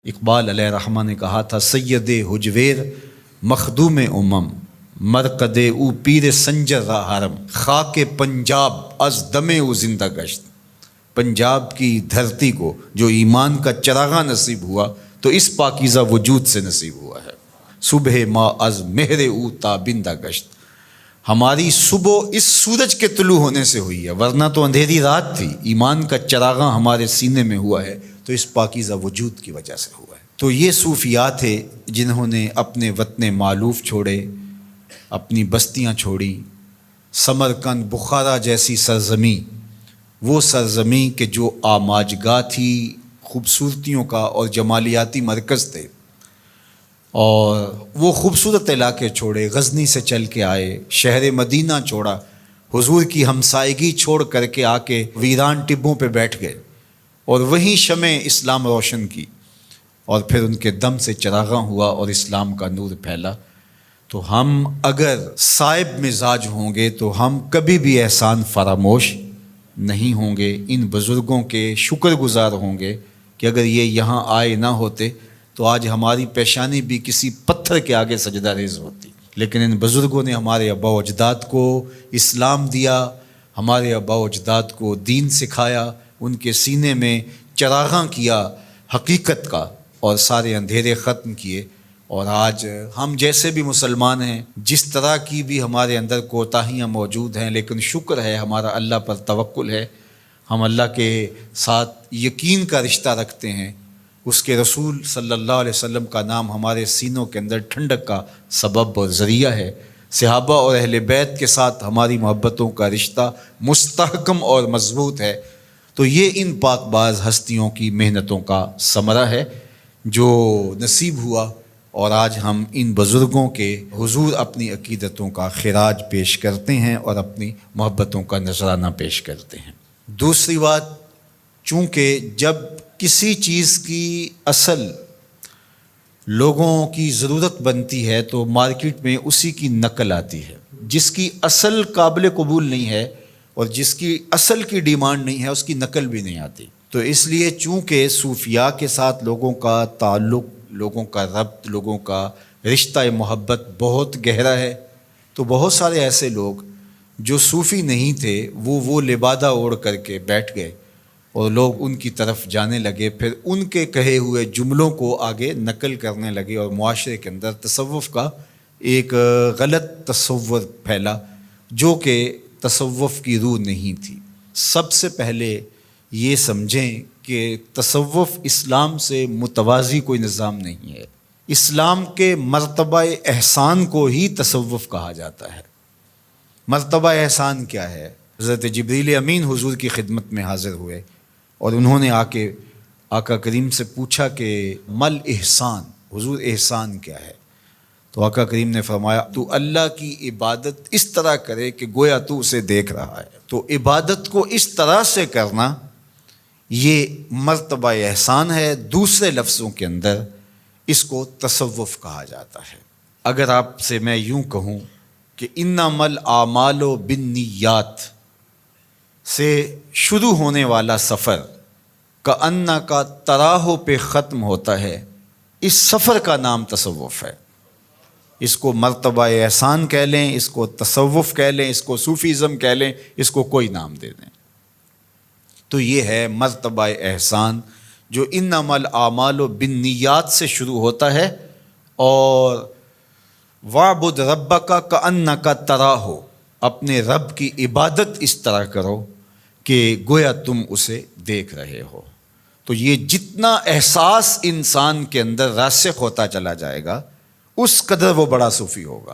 اقبال علیہ رحمہ نے کہا تھا، سید حجویر مخدوم امم، مرقد او پیر سنجر را حرم، خاک پنجاب از دم او زندہ گشت۔ پنجاب کی دھرتی کو جو ایمان کا چراغاں نصیب ہوا تو اس پاکیزہ وجود سے نصیب ہوا ہے۔ صبح ما از مہر او تابندہ گشت، ہماری صبح اس سورج کے طلوع ہونے سے ہوئی ہے، ورنہ تو اندھیری رات تھی۔ ایمان کا چراغاں ہمارے سینے میں ہوا ہے تو اس پاکیزہ وجود کی وجہ سے ہوا ہے۔ تو یہ صوفیاء تھے جنہوں نے اپنے وطن مالوف چھوڑے، اپنی بستیاں چھوڑی، سمرقند، بخارا جیسی سرزمین، وہ سرزمین کہ جو آماجگاہ تھی، خوبصورتیوں کا اور جمالیاتی مرکز تھے، اور وہ خوبصورت علاقے چھوڑے، غزنی سے چل کے آئے، شہر مدینہ چھوڑا، حضور کی ہمسائیگی چھوڑ کر کے آ کے ویران ٹبوں پہ بیٹھ گئے اور وہیں شمع اسلام روشن کی، اور پھر ان کے دم سے چراغاں ہوا اور اسلام کا نور پھیلا۔ تو ہم اگر صائب مزاج ہوں گے تو ہم کبھی بھی احسان فراموش نہیں ہوں گے، ان بزرگوں کے شکر گزار ہوں گے کہ اگر یہ یہاں آئے نہ ہوتے تو آج ہماری پیشانی بھی کسی پتھر کے آگے سجدہ ریز ہوتی۔ لیکن ان بزرگوں نے ہمارے آباء و اجداد کو اسلام دیا، ہمارے آباء و اجداد کو دین سکھایا، ان کے سینے میں چراغاں کیا حقیقت کا، اور سارے اندھیرے ختم کیے۔ اور آج ہم جیسے بھی مسلمان ہیں، جس طرح کی بھی ہمارے اندر کوتاہیاں موجود ہیں، لیکن شکر ہے ہمارا اللہ پر توکل ہے، ہم اللہ کے ساتھ یقین کا رشتہ رکھتے ہیں، اس کے رسول صلی اللہ علیہ وسلم کا نام ہمارے سینوں کے اندر ٹھنڈک کا سبب اور ذریعہ ہے، صحابہ اور اہل بیت کے ساتھ ہماری محبتوں کا رشتہ مستحکم اور مضبوط ہے۔ تو یہ ان پاک باز ہستیوں کی محنتوں کا ثمرہ ہے جو نصیب ہوا، اور آج ہم ان بزرگوں کے حضور اپنی عقیدتوں کا خراج پیش کرتے ہیں اور اپنی محبتوں کا نذرانہ پیش کرتے ہیں۔ دوسری بات، چونکہ جب کسی چیز کی اصل لوگوں کی ضرورت بنتی ہے تو مارکیٹ میں اسی کی نقل آتی ہے، جس کی اصل قابل قبول نہیں ہے اور جس کی اصل کی ڈیمانڈ نہیں ہے اس کی نقل بھی نہیں آتی۔ تو اس لیے چونکہ صوفیاء کے ساتھ لوگوں کا تعلق، لوگوں کا ربط، لوگوں کا رشتہ محبت بہت گہرا ہے، تو بہت سارے ایسے لوگ جو صوفی نہیں تھے وہ لبادہ اوڑھ کر کے بیٹھ گئے اور لوگ ان کی طرف جانے لگے، پھر ان کے کہے ہوئے جملوں کو آگے نقل کرنے لگے، اور معاشرے کے اندر تصوف کا ایک غلط تصور پھیلا جو کہ تصوف کی روح نہیں تھی۔ سب سے پہلے یہ سمجھیں کہ تصوف اسلام سے متوازی کوئی نظام نہیں ہے۔ اسلام کے مرتبہ احسان کو ہی تصوف کہا جاتا ہے۔ مرتبہ احسان کیا ہے؟ حضرت جبریل امین حضور کی خدمت میں حاضر ہوئے اور انہوں نے آ کے آقا کریم سے پوچھا کہ مل احسان، حضور احسان کیا ہے؟ تو آقا کریم نے فرمایا، تو اللہ کی عبادت اس طرح کرے کہ گویا تو اسے دیکھ رہا ہے۔ تو عبادت کو اس طرح سے کرنا یہ مرتبہ احسان ہے۔ دوسرے لفظوں کے اندر اس کو تصوف کہا جاتا ہے۔ اگر آپ سے میں یوں کہوں کہ انما الاعمال بالنیات سے شروع ہونے والا سفر کأنک تراہ پہ ختم ہوتا ہے، اس سفر کا نام تصوف ہے۔ اس کو مرتبہ احسان کہہ لیں، اس کو تصوف کہہ لیں، اس کو صوفیزم کہہ لیں، اس کو کوئی نام دے دیں، تو یہ ہے مرتبہ احسان جو انما الاعمال بالنیات سے شروع ہوتا ہے، اور وَاعْبُدْ رَبَّكَ كَأَنَّكَ تَرَاهُ، اپنے رب کی عبادت اس طرح کرو کہ گویا تم اسے دیکھ رہے ہو۔ تو یہ جتنا احساس انسان کے اندر راسخ ہوتا چلا جائے گا اس قدر وہ بڑا صوفی ہوگا۔